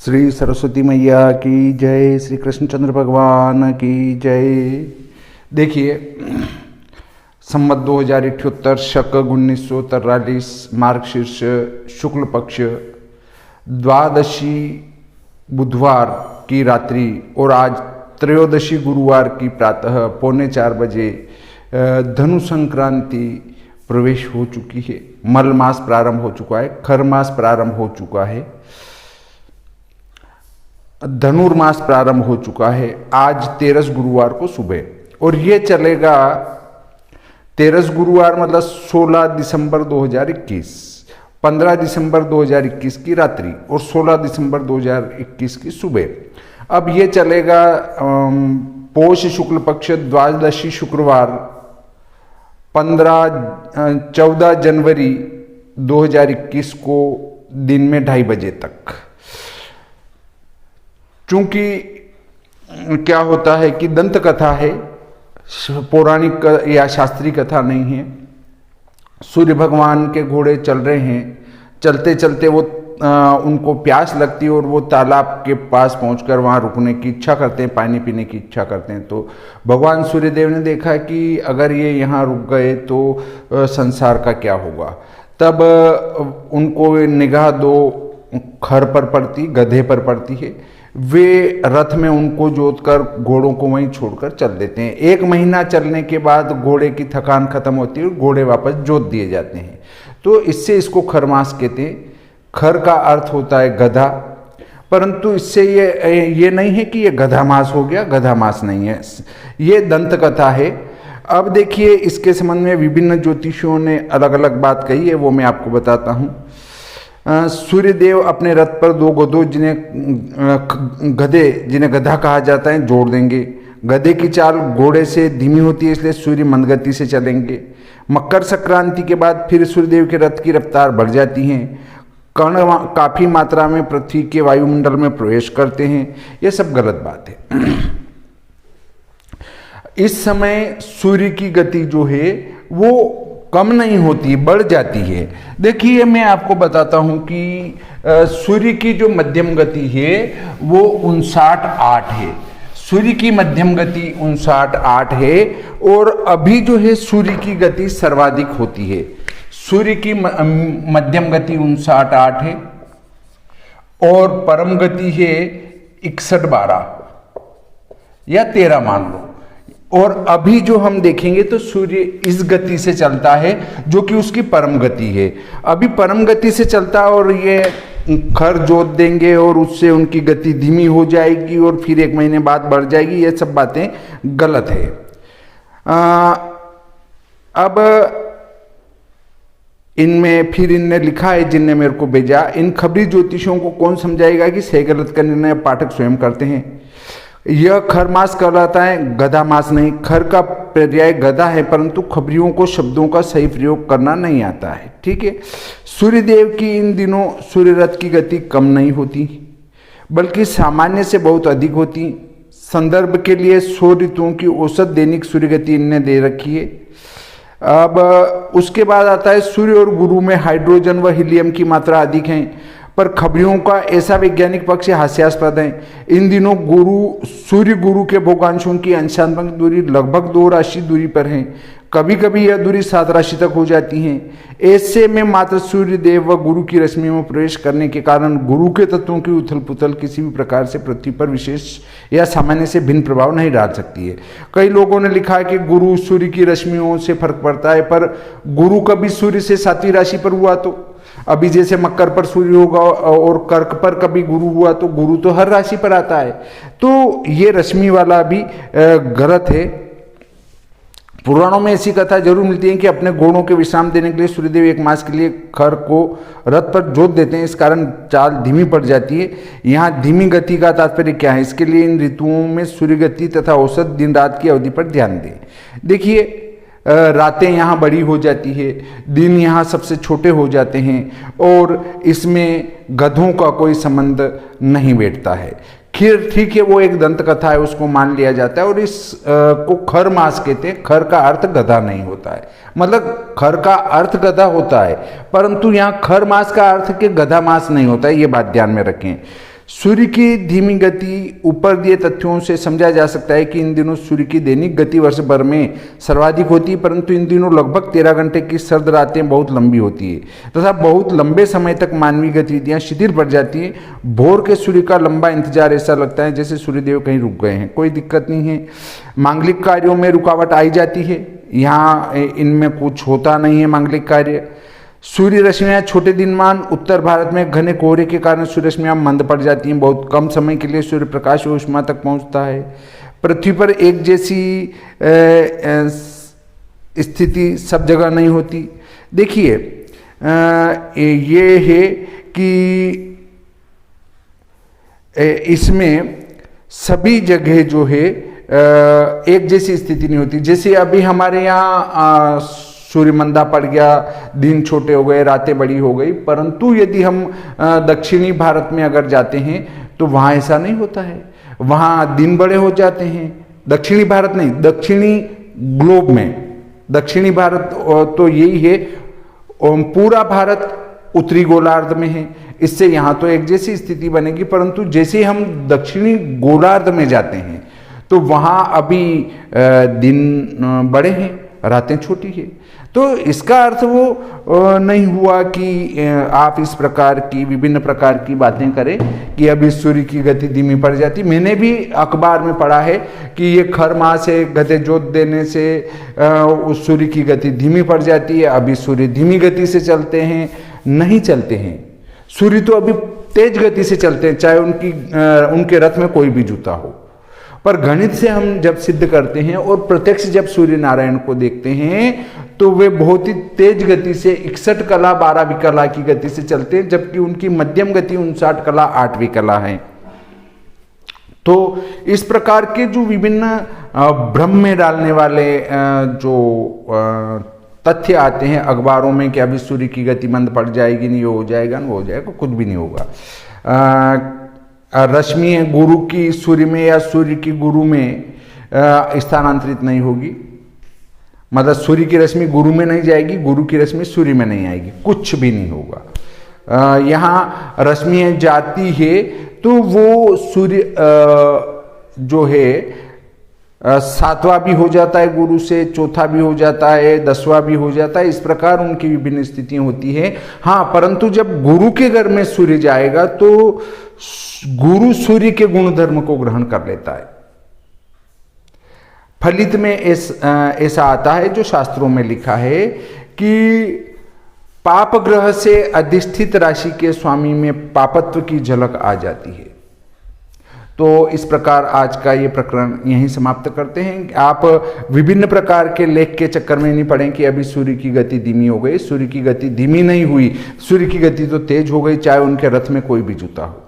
श्री सरस्वती मैया की जय, श्री कृष्णचंद्र भगवान की जय। देखिए, संवत 2078 शक 1943 मार्गशीर्ष शुक्ल पक्ष द्वादशी बुधवार की रात्रि और आज त्रयोदशी गुरुवार की प्रातः 3:45 बजे धनु संक्रांति प्रवेश हो चुकी है। मल मास प्रारंभ हो चुका है, खर मास प्रारंभ हो चुका है, धनुर्मास प्रारंभ हो चुका है। आज 13 गुरुवार को सुबह और ये चलेगा 13 गुरुवार मतलब 16 दिसंबर 2021, 15 दिसंबर 2021 की रात्रि और 16 दिसंबर 2021 की सुबह। अब ये चलेगा पोष शुक्ल पक्ष द्वादशी शुक्रवार 14 जनवरी 2021 को दिन में 2:30 बजे तक। चूंकि क्या होता है कि दंत कथा है, पौराणिक या शास्त्रीय कथा नहीं है। सूर्य भगवान के घोड़े चल रहे हैं, चलते चलते वो उनको प्यास लगती है और वो तालाब के पास पहुंचकर वहां रुकने की इच्छा करते हैं, पानी पीने की इच्छा करते हैं। तो भगवान सूर्यदेव ने देखा कि अगर ये यहाँ रुक गए तो संसार का क्या होगा। तब उनको निगाह दो खर पर पड़ती, गधे पर पड़ती है। वे रथ में उनको जोतकर घोड़ों को वहीं छोड़कर चल देते हैं। 1 महीना चलने के बाद घोड़े की थकान खत्म होती है और घोड़े वापस जोत दिए जाते हैं। तो इससे इसको खरमास कहते हैं। खर का अर्थ होता है गधा, परंतु इससे ये नहीं है कि ये गधा मास हो गया, गधा मास नहीं है, ये दंत कथा है। अब देखिए, इसके संबंध में विभिन्न ज्योतिषियों ने अलग अलग बात कही है, वो मैं आपको बताता हूँ। सूर्यदेव अपने रथ पर 2 गधों जिन्हें गधा कहा जाता है जोड़ देंगे। गधे की चाल घोड़े से धीमी होती है, इसलिए सूर्य मंदगति से चलेंगे। मकर संक्रांति के बाद फिर सूर्यदेव के रथ की रफ्तार बढ़ जाती है। कण काफी मात्रा में पृथ्वी के वायुमंडल में प्रवेश करते हैं। यह सब गलत बात है। इस समय सूर्य की गति जो है वो कम नहीं होती, बढ़ जाती है। देखिए, मैं आपको बताता हूं कि सूर्य की जो मध्यम गति है वो 59.8 है। सूर्य की मध्यम गति 59.8 है और अभी जो है सूर्य की गति सर्वाधिक होती है। सूर्य की मध्यम गति 59.8 है और परम गति है 61.12 या 13 मान लो। और अभी जो हम देखेंगे तो सूर्य इस गति से चलता है जो कि उसकी परम गति है। अभी परम गति से चलता है और ये खर जोत देंगे और उससे उनकी गति धीमी हो जाएगी और फिर 1 महीने बाद बढ़ जाएगी। ये सब बातें गलत है। अब इनमें फिर इनने लिखा है, जिनने मेरे को भेजा, इन खबरी ज्योतिषियों को कौन समझाएगा कि सही गलत का निर्णय पाठक स्वयं करते हैं। यह खर मास कहलाता है, गधा मास नहीं। खर का पर्याय गधा है, परंतु खबरियों को शब्दों का सही प्रयोग करना नहीं आता है। ठीक है। सूर्यदेव की इन दिनों सूर्य रथ की गति कम नहीं होती, बल्कि सामान्य से बहुत अधिक होती। संदर्भ के लिए 100 ऋतुओं की औसत दैनिक सूर्य गति इनने दे रखी है। अब उसके बाद आता है सूर्य और गुरु में हाइड्रोजन व हीलियम की मात्रा अधिक है, पर खबरियों का ऐसा वैज्ञानिक पक्ष हास्यास्पद है। इन दिनों सूर्य गुरु के भोगांशों की अंशात्मक दूरी लगभग 2 राशि दूरी पर है। कभी कभी यह दूरी 7 राशि तक हो जाती है। ऐसे में मात्र सूर्य देव व गुरु की रश्मि में प्रवेश करने के कारण गुरु के तत्वों की उथल पुथल किसी भी प्रकार से पृथ्वी पर विशेष या सामान्य से भिन्न प्रभाव नहीं डाल सकती है। कई लोगों ने लिखा है कि गुरु सूर्य की रश्मियों से फर्क पड़ता है, पर गुरु कभी सूर्य से 7वीं राशि पर हुआ तो अभी जैसे मकर पर सूर्य होगा और कर्क पर कभी गुरु हुआ तो गुरु तो हर राशि पर आता है। तो ये रश्मि वाला भी गलत है। पुराणों में ऐसी कथा जरूर मिलती है कि अपने घोड़ों के विश्राम देने के लिए सूर्यदेव 1 मास के लिए खर को रथ पर जोत देते हैं। इस कारण चाल धीमी पड़ जाती है। यहाँ धीमी गति का तात्पर्य क्या है? इसके लिए इन ऋतुओं में सूर्य गति तथा औसत दिन रात की अवधि पर ध्यान दें। देखिए, रातें यहाँ बड़ी हो जाती है, दिन यहाँ सबसे छोटे हो जाते हैं और इसमें गधों का कोई संबंध नहीं बैठता है। खीर ठीक है, वो एक दंत कथा है, उसको मान लिया जाता है और इस को खर मास कहते हैं। खर का अर्थ गधा नहीं होता है, मतलब खर का अर्थ गधा होता है, परंतु यहाँ खर मास का अर्थ के गधा मास नहीं होता है, ये बात ध्यान में रखें। सूर्य की धीमी गति ऊपर दिए तथ्यों से समझा जा सकता है कि इन दिनों सूर्य की दैनिक गति वर्ष भर में सर्वाधिक होती है, परंतु इन दिनों लगभग 13 घंटे की सर्द रातें बहुत लंबी होती है तथा बहुत लंबे समय तक मानवीय गतिविधियां शिथिल पड़ जाती हैं। भोर के सूर्य का लंबा इंतजार ऐसा लगता है जैसे सूर्यदेव कहीं रुक गए हैं। कोई दिक्कत नहीं है। मांगलिक कार्यों में रुकावट आई जाती है, यहाँ इनमें कुछ होता नहीं है मांगलिक कार्य। सूर्य रश्मियाँ छोटे दिनमान उत्तर भारत में घने कोहरे के कारण सूर्य रश्मियाँ मंद पड़ जाती हैं। बहुत कम समय के लिए सूर्य प्रकाश ऊष्मा तक पहुंचता है। पृथ्वी पर एक जैसी स्थिति सब जगह नहीं होती। देखिए ये है कि इसमें सभी जगह जो है एक जैसी स्थिति नहीं होती। जैसे अभी हमारे यहाँ सूर्य मंदा पड़ गया, दिन छोटे हो गए, रातें बड़ी हो गई, परंतु यदि हम दक्षिणी भारत में अगर जाते हैं तो वहाँ ऐसा नहीं होता है। वहाँ दिन बड़े हो जाते हैं। दक्षिणी भारत नहीं, दक्षिणी ग्लोब में, दक्षिणी भारत तो यही है, पूरा भारत उत्तरी गोलार्ध में है, इससे यहाँ तो एक जैसी स्थिति बनेगी। परंतु जैसे हम दक्षिणी गोलार्ध में जाते हैं तो वहाँ अभी दिन बड़े हैं, रातें छोटी है। तो इसका अर्थ वो नहीं हुआ कि आप इस प्रकार की विभिन्न प्रकार की बातें करें कि अभी सूर्य की गति धीमी पड़ जाती। मैंने भी अखबार में पढ़ा है कि ये खर मास है, गते जोत देने से उस सूर्य की गति धीमी पड़ जाती है। अभी सूर्य धीमी गति से चलते हैं, नहीं चलते हैं। सूर्य तो अभी तेज गति से चलते हैं, चाहे उनके रथ में कोई भी जूता हो। पर गणित से हम जब सिद्ध करते हैं और प्रत्यक्ष जब सूर्य नारायण को देखते हैं तो वे बहुत ही तेज गति से 61 कला 12वीं कला की गति से चलते हैं, जबकि उनकी मध्यम गति 59 कला 8वीं कला है। तो इस प्रकार के जो विभिन्न भ्रम में डालने वाले जो तथ्य आते हैं अखबारों में कि अभी सूर्य की गति मंद पड़ जाएगी, नहीं हो जाएगा, नहीं हो जाएगा, कुछ भी नहीं होगा। रश्मि गुरु की सूर्य में या सूर्य की गुरु में स्थानांतरित नहीं होगी। मतलब सूर्य की रश्मि गुरु में नहीं जाएगी, गुरु की रश्मि सूर्य में नहीं आएगी, कुछ भी नहीं होगा। यहाँ रश्मि जाती है तो वो सूर्य जो है 7वां भी हो जाता है गुरु से, चौथा भी हो जाता है, 10वां भी हो जाता है। इस प्रकार उनकी विभिन्न स्थितियां होती है। हाँ, परंतु जब गुरु के घर में सूर्य जाएगा तो गुरु सूर्य के गुणधर्म को ग्रहण कर लेता है। फलित में ऐसा आता है जो शास्त्रों में लिखा है कि पाप ग्रह से अधिष्ठित राशि के स्वामी में पापत्व की झलक आ जाती है। तो इस प्रकार आज का ये प्रकरण यहीं समाप्त करते हैं। आप विभिन्न प्रकार के लेख के चक्कर में नहीं पड़ें कि अभी सूर्य की गति धीमी हो गई। सूर्य की गति धीमी नहीं हुई, सूर्य की गति तो तेज हो गई, चाहे उनके रथ में कोई भी जूता हो।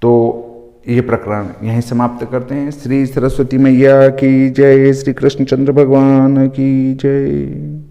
तो ये प्रकरण यहीं समाप्त करते हैं। श्री सरस्वती मैया की जय, श्री कृष्णचंद्र भगवान की जय।